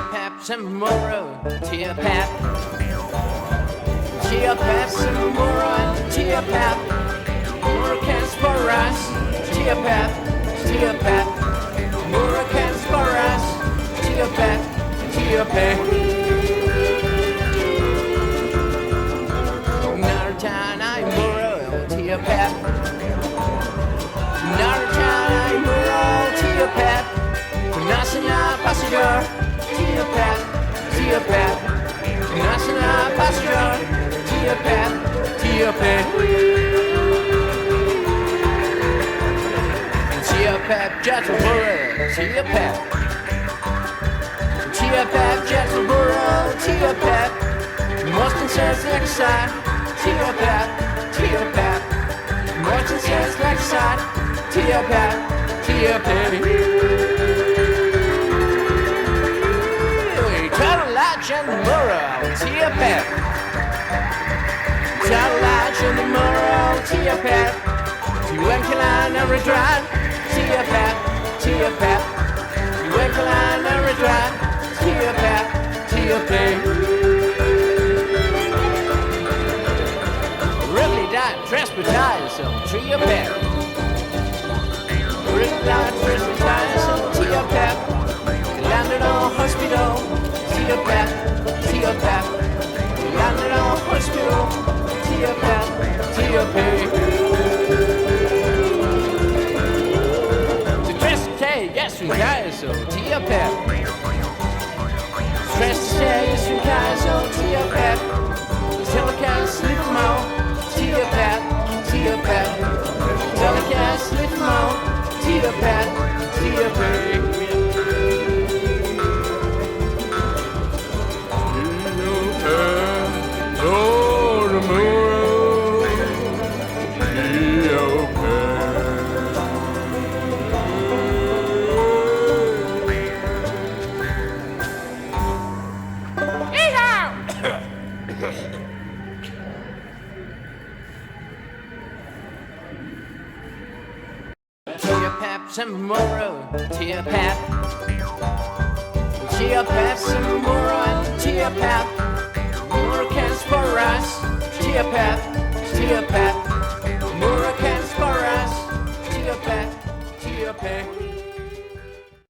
Peps and Muro, Tia Pep. Tia Peps and Muro and Tia Pep. Muro cans for us, Tia Pep, Tia Pep. Muro cans for us, Tia Pep, Tia Pep. Nartana Muro, Tia Pep. Nartana Muro, Tia Pep. Nasana Passenger, Tia Pep, Tia Pep. Nasana Passenger, Tia Pep, Tia Pep. Tia Pep, Jettleboro, Tia Pep. Tia Pep, Jettleboro, Tia Pep. Mostyn says next side, Tia Pep, Tia Pep. Mostyn says next side, Tia Pep, Tia Pep. And the Muro, Tia Pep. Satellite and the Muro, Tia Pep. You ain't can every drive, Tia Pep, Tia Pep. You ain't can every drive, Tia Pep, Tia Pep. Really died, transportation, so Tia Pep. Really died, transportation, so Tia Pep. Landed on hospital. Tia Pep, Tia Pep. Landed on hospital. Tia Pep, Tia Pep. The dress to say yes from guys, so Tia Pep. Dress to say yes from guys, so Tia Pep. Tell I can't sleep more. Tia Pep, Tia Pep. Tell I can't sleep more. Tia Pep, Tia Pep. Oh, the Muro, Tia Pep. Tia Peps and Muro, Tia Pep. Tia Peps and Muro and Tia Pep. Muro cans for us, Tia Pep, Tia Pep.